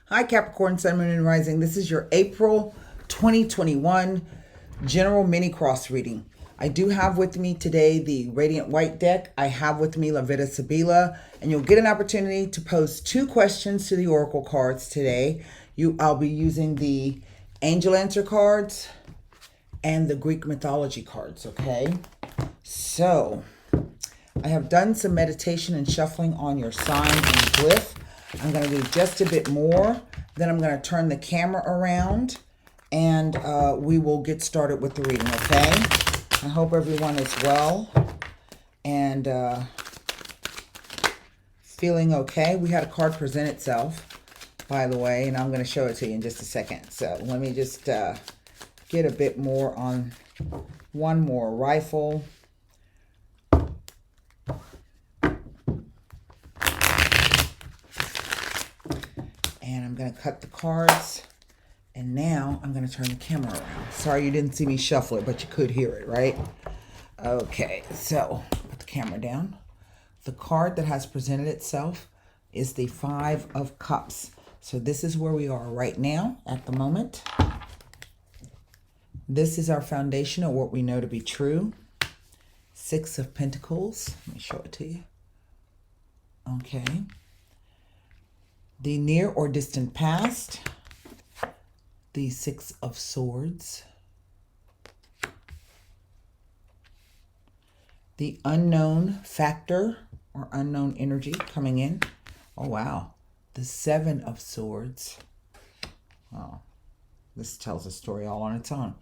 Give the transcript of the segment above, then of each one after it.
Hi, Capricorn, Sun, Moon, and Rising. This is your April 2021 General Mini Cross reading. I do have with me today the Radiant White deck. I have with me La Vida Sibila, and you'll get an opportunity to pose 2 questions to the Oracle cards today. I'll be using the Angel Answer cards and the Greek mythology cards, okay? So, I have done some meditation and shuffling on your sign and glyph. I'm going to do just a bit more. Then I'm going to turn the camera around and we will get started with the reading, okay? I hope everyone is well and feeling okay. We had a card present itself, by the way, and I'm going to show it to you in just a second. So let me just get a bit more on one more rifle. And I'm going to cut the cards. And now I'm going to turn the camera around. Sorry you didn't see me shuffle it, but you could hear it, right? Okay, so put the camera down. The card that has presented itself is the Five of Cups. So this is where we are right now at the moment. This is our foundation of what we know to be true. Six of Pentacles. Let me show it to you. Okay. The near or distant past, the Six of Swords, the unknown factor or unknown energy coming in. Oh, wow. The Seven of Swords. Oh, this tells a story all on its own.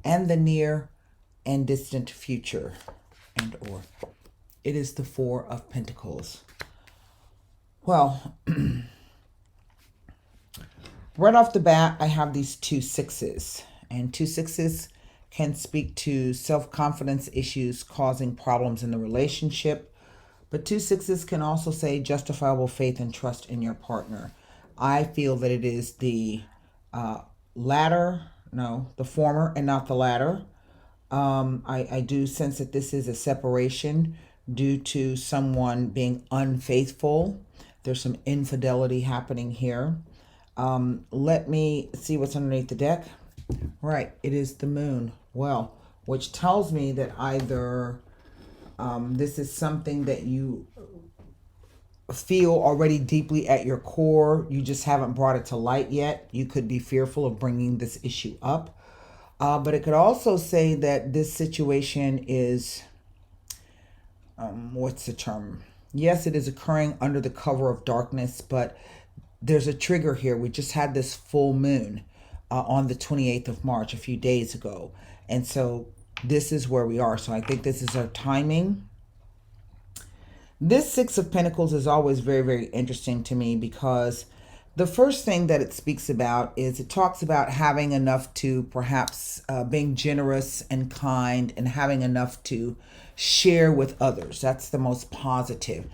And the near and distant future and or. It is the Four of Pentacles. Well, right off the bat, I have these 2 sixes, and 2 sixes can speak to self-confidence issues causing problems in the relationship, but 2 sixes can also say justifiable faith and trust in your partner. I feel that it is the the former and not the latter. I do sense that this is a separation due to someone being unfaithful. There's some infidelity happening here. Let me see what's underneath the deck. Right, it is the moon. Well, which tells me that either this is something that you feel already deeply at your core. You just haven't brought it to light yet. You could be fearful of bringing this issue up. But it could also say that this situation is, what's the term? Yes, it is occurring under the cover of darkness, but there's a trigger here. We just had this full moon on the 28th of March, a few days ago. And so this is where we are. So I think this is our timing. This Six of Pentacles is always very, very interesting to me because the first thing that it speaks about is it talks about having enough to perhaps being generous and kind and having enough to share with others. That's the most positive.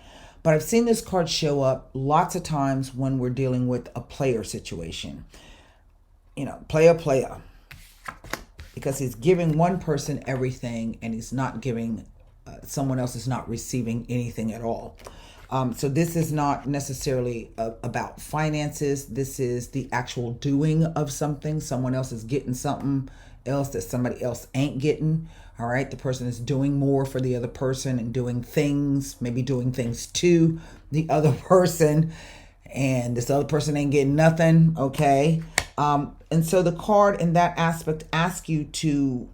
But I've seen this card show up lots of times when we're dealing with a player situation. You know, player. Because he's giving one person everything and he's not giving, someone else is not receiving anything at all. So this is not necessarily about finances. This is the actual doing of something. Someone else is getting something else that somebody else ain't getting. All right, the person is doing more for the other person and doing things, maybe doing things to the other person, and this other person ain't getting nothing, okay? And so the card in that aspect asks you to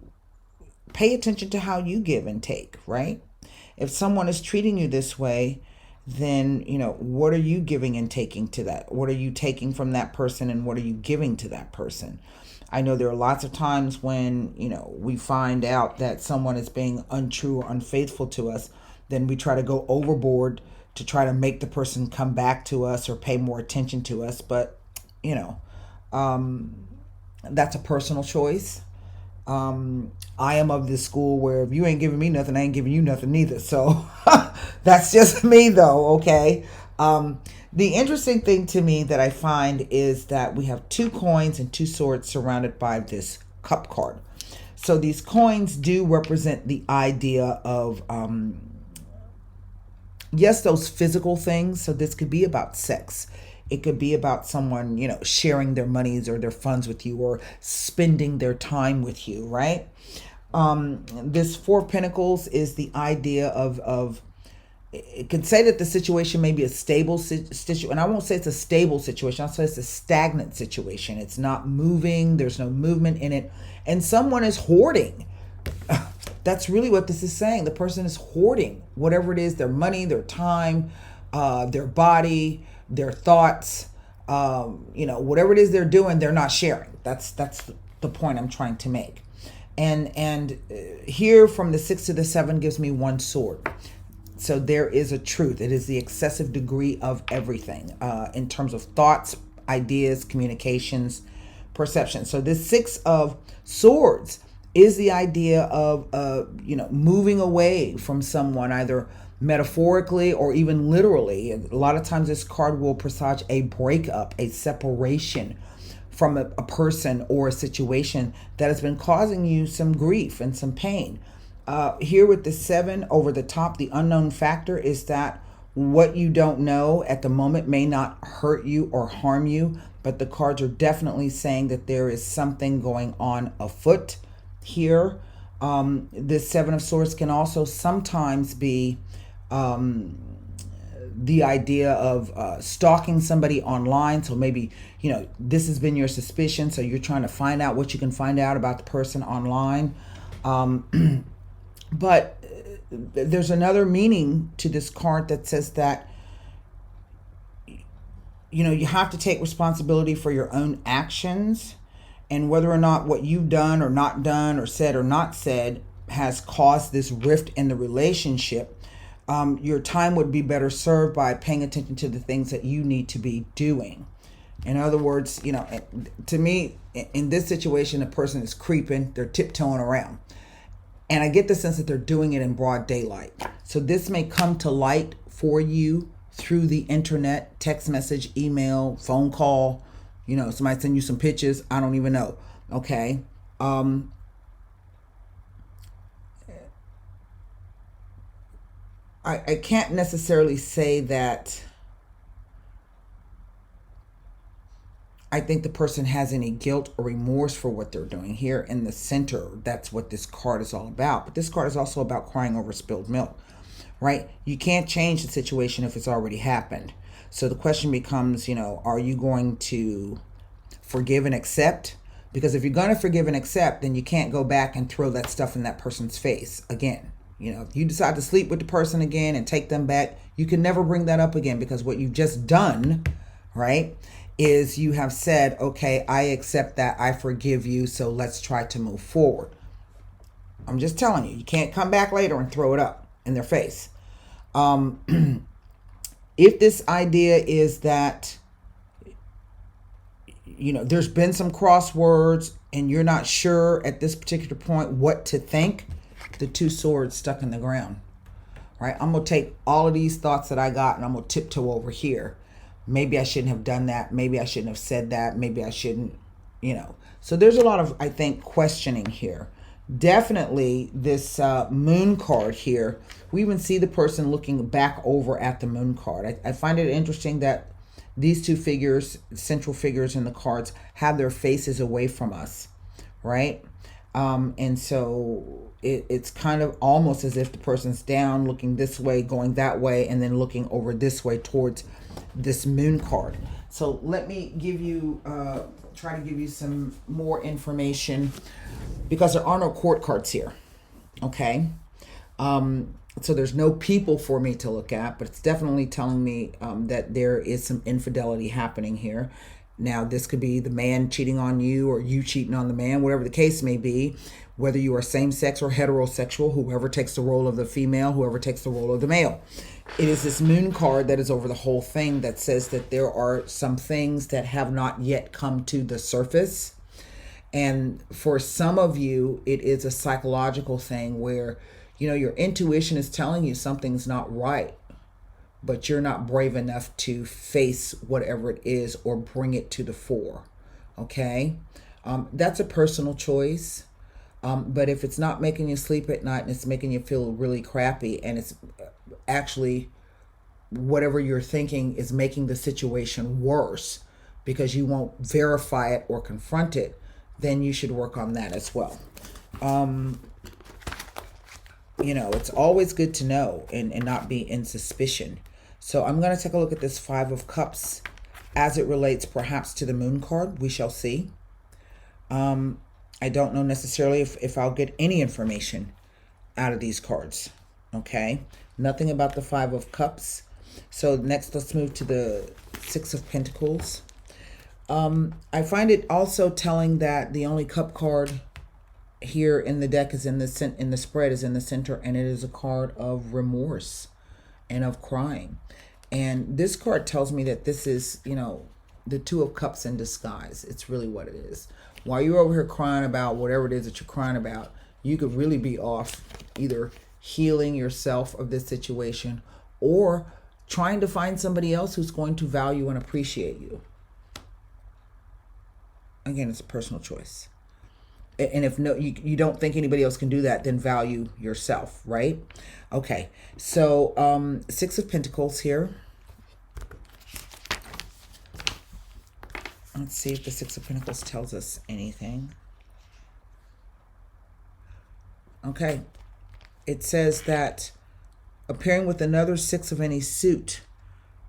pay attention to how you give and take, right? If someone is treating you this way, then, you know, what are you giving and taking to that? What are you taking from that person and what are you giving to that person? I know there are lots of times when, you know, we find out that someone is being untrue or unfaithful to us, then we try to go overboard to try to make the person come back to us or pay more attention to us. But, you know, that's a personal choice. I am of this school where if you ain't giving me nothing, I ain't giving you nothing neither. So that's just me though, okay? The interesting thing to me that I find is that we have 2 coins and 2 swords surrounded by this cup card. So these coins do represent the idea of, yes, those physical things. So this could be about sex. It could be about someone, sharing their monies or their funds with you, or spending their time with you, right? This Four of Pentacles is the idea of it could say that the situation may be a stable situation, and I won't say it's a stable situation. I'll say it's a stagnant situation. It's not moving. There's no movement in it, and someone is hoarding. That's really what this is saying. The person is hoarding whatever it is: their money, their time, their body, their thoughts. Whatever it is they're doing, they're not sharing. That's the point I'm trying to make. And here from the 6 to the 7 gives me one sword. So there is a truth. It is the excessive degree of everything in terms of thoughts, ideas, communications, perception. So this 6 of swords is the idea of moving away from someone, either metaphorically or even literally. A lot of times this card will presage a breakup, a separation from a person or a situation that has been causing you some grief and some pain. Here with the 7 over the top, the unknown factor is that what you don't know at the moment may not hurt you or harm you, but the cards are definitely saying that there is something going on afoot here. This 7 of Swords can also sometimes be the idea of stalking somebody online. So maybe, this has been your suspicion, so you're trying to find out what you can find out about the person online. But there's another meaning to this card that says that, you have to take responsibility for your own actions, and whether or not what you've done or not done or said or not said has caused this rift in the relationship. Your time would be better served by paying attention to the things that you need to be doing. In other words, to me, in this situation, a person is creeping, they're tiptoeing around. And I get the sense that they're doing it in broad daylight. So this may come to light for you through the internet, text message, email, phone call. Somebody send you some pictures. I don't even know. Okay. I can't necessarily say that I think the person has any guilt or remorse for what they're doing. Here in the center, that's what this card is all about. But this card is also about crying over spilled milk, right? You can't change the situation if it's already happened. So the question becomes, are you going to forgive and accept? Because if you're going to forgive and accept, then you can't go back and throw that stuff in that person's face again. If you decide to sleep with the person again and take them back, you can never bring that up again, because what you've just done, right, is you have said, okay, I accept that, I forgive you, so let's try to move forward. I'm just telling you, you can't come back later and throw it up in their face. If this idea is that, there's been some crosswords and you're not sure at this particular point what to think, the 2 swords stuck in the ground, right? I'm going to take all of these thoughts that I got and I'm going to tiptoe over here. Maybe I shouldn't have done that. Maybe I shouldn't have said that. Maybe I shouldn't, So there's a lot of, I think, questioning here. Definitely this moon card here. We even see the person looking back over at the moon card. I find it interesting that these 2 figures, central figures in the cards, have their faces away from us, right? And so it's kind of almost as if the person's down, looking this way, going that way, and then looking over this way towards this moon card. So let me try to give you some more information, because there are no court cards here. Okay. So there's no people for me to look at, but it's definitely telling me that there is some infidelity happening here. Now, this could be the man cheating on you or you cheating on the man, whatever the case may be, whether you are same-sex or heterosexual, whoever takes the role of the female, whoever takes the role of the male. It is this moon card that is over the whole thing that says that there are some things that have not yet come to the surface. And for some of you, it is a psychological thing where, your intuition is telling you something's not right, but you're not brave enough to face whatever it is or bring it to the fore. Okay? That's a personal choice. But if it's not making you sleep at night and it's making you feel really crappy and it's actually whatever you're thinking is making the situation worse because you won't verify it or confront it, then you should work on that as well. It's always good to know and not be in suspicion. So I'm going to take a look at this Five of Cups as it relates perhaps to the Moon card. We shall see. I don't know necessarily if I'll get any information out of these cards. Okay. Nothing about the Five of Cups. So next, let's move to the Six of Pentacles. I find it also telling that the only cup card here in the deck is in the spread is in the center, and it is a card of remorse and of crying. And this card tells me that this is, the Two of Cups in disguise. It's really what it is. While you're over here crying about whatever it is that you're crying about, you could really be off either healing yourself of this situation or trying to find somebody else who's going to value and appreciate you. Again, it's a personal choice. And if you don't think anybody else can do that, then value yourself, right? Okay, so Six of Pentacles here. Let's see if the Six of Pentacles tells us anything. Okay, it says that appearing with another six of any suit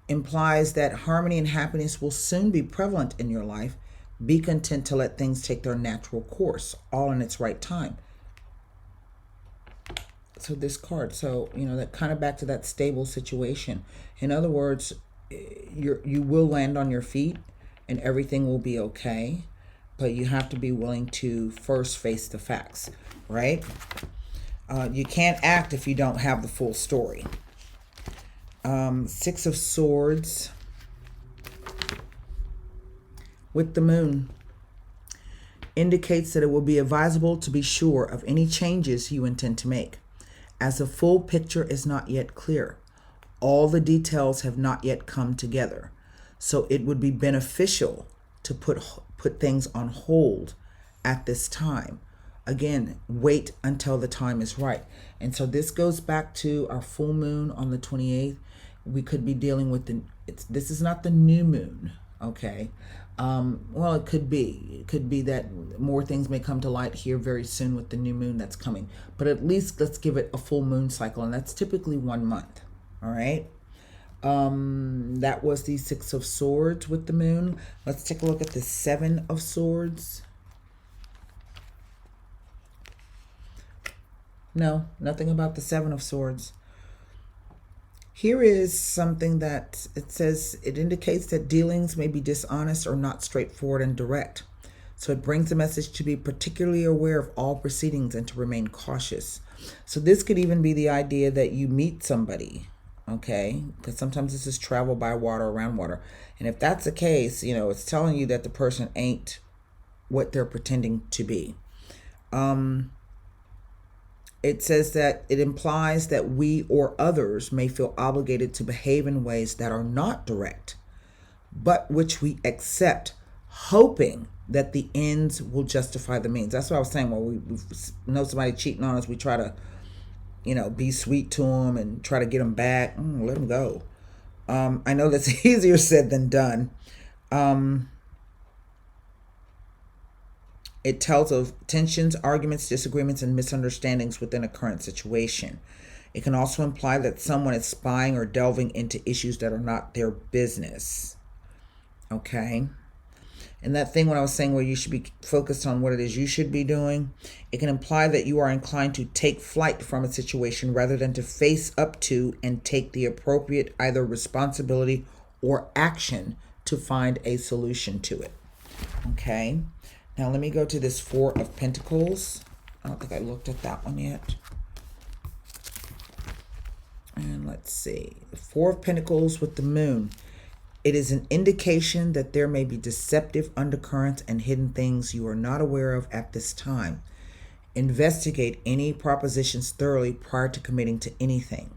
implies that harmony and happiness will soon be prevalent in your life. Be content to let things take their natural course, all in its right time. So this card, that kind of back to that stable situation. In other words, you will land on your feet and everything will be okay, but you have to be willing to first face the facts, right? You can't act if you don't have the full story. Six of Swords with the Moon indicates that it will be advisable to be sure of any changes you intend to make, as the full picture is not yet clear. All the details have not yet come together, so it would be beneficial to put things on hold at this time. Again, wait until the time is right. And so this goes back to our full moon on the 28th. We could be dealing with this is not the new moon, okay? Well, it could be. It could be that more things may come to light here very soon with the new moon that's coming. But at least let's give it a full moon cycle, and that's typically 1 month. All right. That was the Six of Swords with the Moon. Let's take a look at the Seven of Swords. No, nothing about the Seven of Swords. Here is something that it says, it indicates that dealings may be dishonest or not straightforward and direct. So it brings a message to be particularly aware of all proceedings and to remain cautious. So this could even be the idea that you meet somebody, okay? Because sometimes this is travel by water, around water. And if that's the case, it's telling you that the person ain't what they're pretending to be. It says that it implies that we or others may feel obligated to behave in ways that are not direct, but which we accept, hoping that the ends will justify the means. That's what I was saying. When we know somebody cheating on us, we try to, be sweet to them and try to get them back. Let them go. I know that's easier said than done. It tells of tensions, arguments, disagreements, and misunderstandings within a current situation. It can also imply that someone is spying or delving into issues that are not their business. Okay? And that thing when I was saying where you should be focused on what it is you should be doing, it can imply that you are inclined to take flight from a situation rather than to face up to and take the appropriate either responsibility or action to find a solution to it. Okay? Now let me go to this Four of Pentacles. I don't think I looked at that one yet. And let's see. The Four of Pentacles with the Moon. It is an indication that there may be deceptive undercurrents and hidden things you are not aware of at this time. Investigate any propositions thoroughly prior to committing to anything.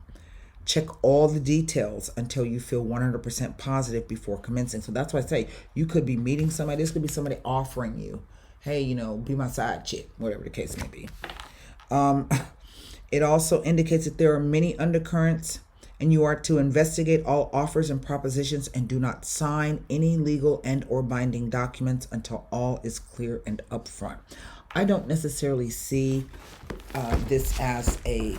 Check all the details until you feel 100% positive before commencing. So that's why I say you could be meeting somebody. This could be somebody offering you, hey, be my side chick, whatever the case may be. It also indicates that there are many undercurrents and you are to investigate all offers and propositions and do not sign any legal and or binding documents until all is clear and upfront. I don't necessarily see this as a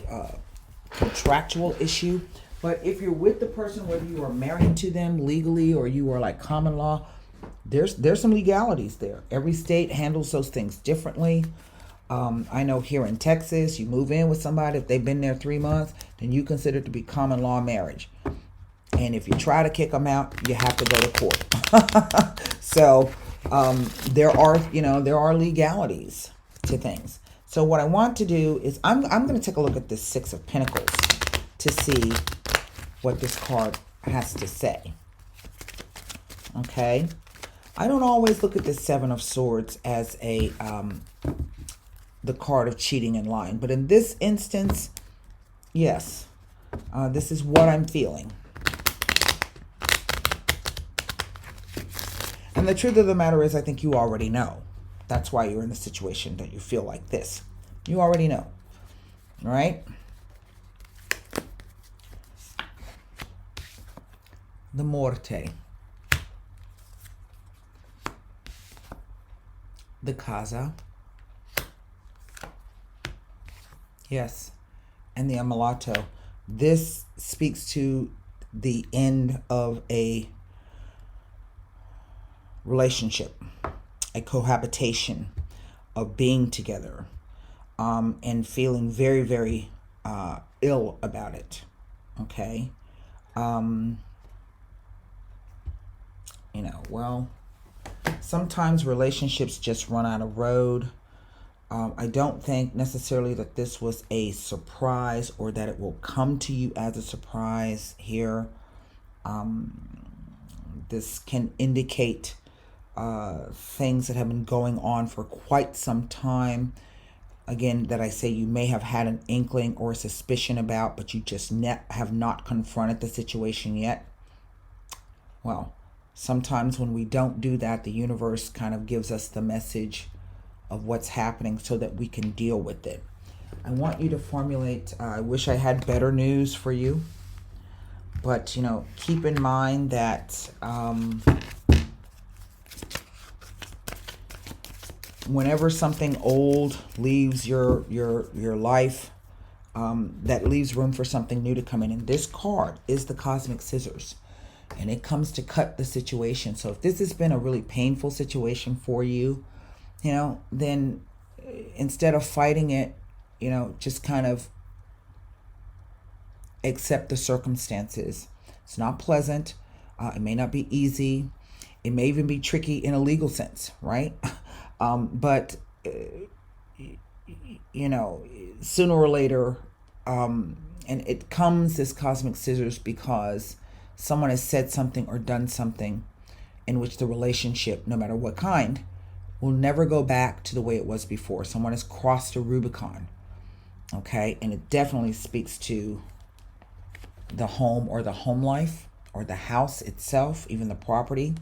contractual issue, but if you're with the person, whether you are married to them legally or you are like common law, there's some legalities there. Every state handles those things differently. I know here in Texas, you move in with somebody, if they've been there 3 months, then you consider it to be common law marriage. And if you try to kick them out, you have to go to court. So there are legalities to things. So what I want to do is I'm going to take a look at this Six of Pentacles to see what this card has to say. Okay. I don't always look at the Seven of Swords as the card of cheating and lying, but in this instance, yes, this is what I'm feeling. And the truth of the matter is, I think you already know. That's why you're in the situation that you feel like this. You already know, right? The Morte. The Casa. Yes. And the Ammalato. This speaks to the end of a relationship, a cohabitation of being together, and feeling very, very ill about it. Okay. Well, sometimes relationships just run out of road. I don't think necessarily that this was a surprise or that it will come to you as a surprise here. This can indicate things that have been going on for quite some time. Again, that I say you may have had an inkling or a suspicion about, but you just have not confronted the situation yet. Well, sometimes when we don't do that, the universe kind of gives us the message of what's happening so that we can deal with it. I want you to formulate, I wish I had better news for you, but keep in mind that whenever something old leaves your life, that leaves room for something new to come in. And this card is the Cosmic Scissors, and it comes to cut the situation. So if this has been a really painful situation for you, then instead of fighting it, just kind of accept the circumstances. It's not pleasant. It may not be easy. It may even be tricky in a legal sense, right? But sooner or later, and it comes as Cosmic Scissors because someone has said something or done something in which the relationship, no matter what kind, will never go back to the way it was before. Someone has crossed a Rubicon. Okay, and it definitely speaks to the home or the home life or the house itself, even the property,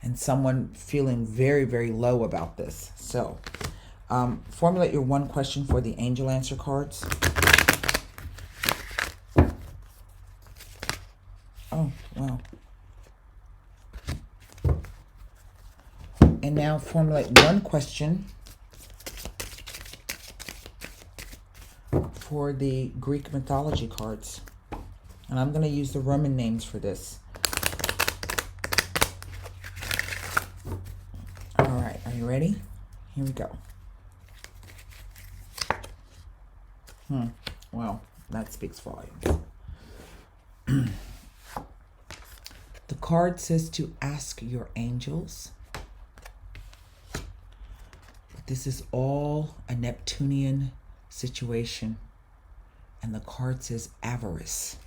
and someone feeling very, very low about this. So formulate your one question for the angel answer cards. Oh, wow. And now formulate one question for the Greek mythology cards. And I'm going to use the Roman names for this. All right, are you ready? Here we go. Well, that speaks volumes. The card says to ask your angels. This is all a Neptunian situation. And the card says avarice.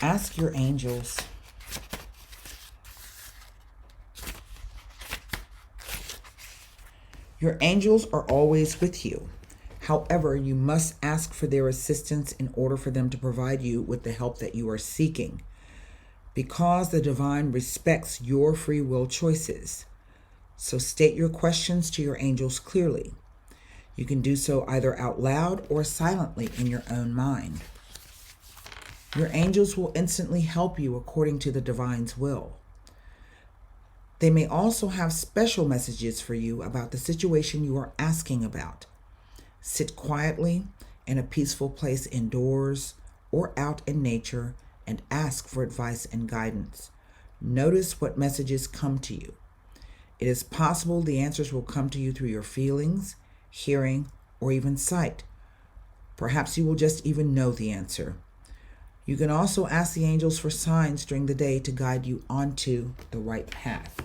Ask your angels. Your angels are always with you. However, you must ask for their assistance in order for them to provide you with the help that you are seeking. Because the divine respects your free will choices. So state your questions to your angels clearly. You can do so either out loud or silently in your own mind. Your angels will instantly help you according to the divine's will. They may also have special messages for you about the situation you are asking about. Sit quietly in a peaceful place indoors or out in nature and ask for advice and guidance. Notice what messages come to you. It is possible the answers will come to you through your feelings, hearing, or even sight. Perhaps you will just even know the answer. You can also ask the angels for signs during the day to guide you onto the right path.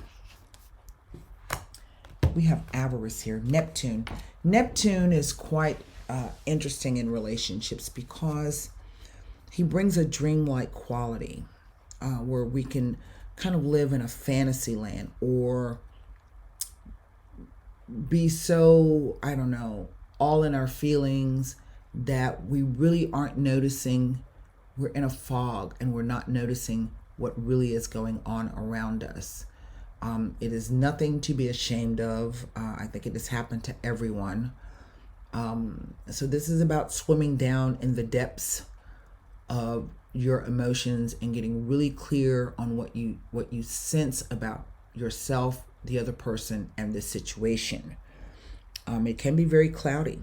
We have avarice here, Neptune. Neptune is quite interesting in relationships because he brings a dreamlike quality where we can kind of live in a fantasy land or be so, I don't know, all in our feelings that we really aren't noticing. We're in a fog and we're not noticing what really is going on around us. It is nothing to be ashamed of. I think it has happened to everyone. So this is about swimming down in the depths of your emotions and getting really clear on what you sense about yourself, the other person, and the situation. It can be very cloudy.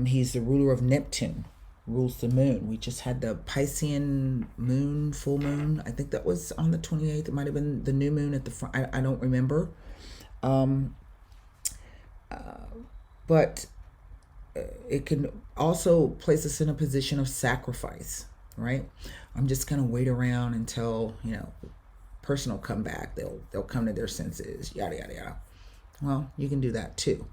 He's the ruler of Neptune, rules the moon. We just had the Piscean moon, full moon. I think that was on the 28th. It might have been the new moon at the front. I don't remember. But it can also place us in a position of sacrifice, right? I'm just going to wait around until, person will come back. They'll come to their senses, yada, yada, yada. Well, you can do that too.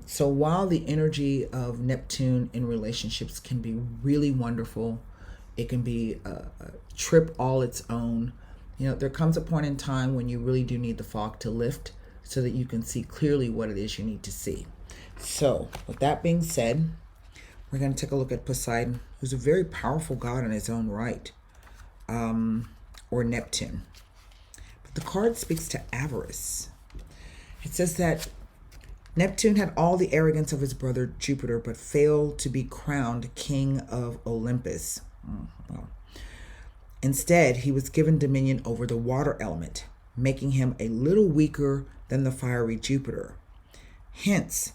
So while the energy of Neptune in relationships can be really wonderful, it can be a trip all its own. There comes a point in time when you really do need the fog to lift so that you can see clearly what it is you need to see. So with that being said, we're going to take a look at Poseidon, who's a very powerful god in his own right, or Neptune. But the card speaks to avarice. It says that Neptune had all the arrogance of his brother Jupiter, but failed to be crowned king of Olympus. Well, instead, he was given dominion over the water element, making him a little weaker than the fiery Jupiter. Hence,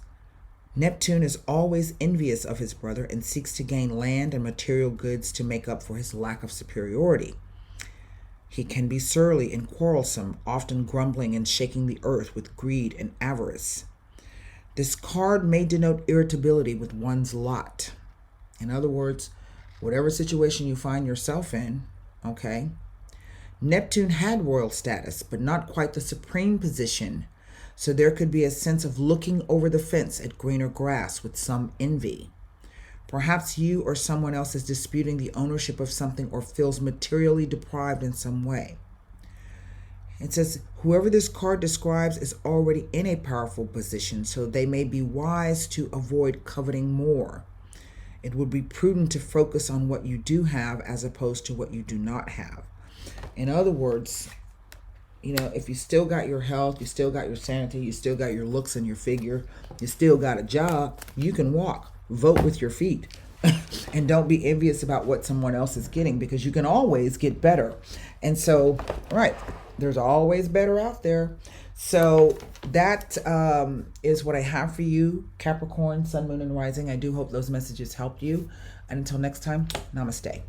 Neptune is always envious of his brother and seeks to gain land and material goods to make up for his lack of superiority. He can be surly and quarrelsome, often grumbling and shaking the earth with greed and avarice. This card may denote irritability with one's lot. In other words, whatever situation you find yourself in, okay? Neptune had royal status, but not quite the supreme position. So there could be a sense of looking over the fence at greener grass with some envy. Perhaps you or someone else is disputing the ownership of something or feels materially deprived in some way. It says, whoever this card describes is already in a powerful position, so they may be wise to avoid coveting more. It would be prudent to focus on what you do have as opposed to what you do not have. In other words, if you still got your health, you still got your sanity, you still got your looks and your figure, you still got a job, you can walk, vote with your feet. And don't be envious about what someone else is getting, because you can always get better. And so, right, there's always better out there. So that is what I have for you, Capricorn, Sun, Moon, and Rising. I do hope those messages helped you. And until next time, namaste.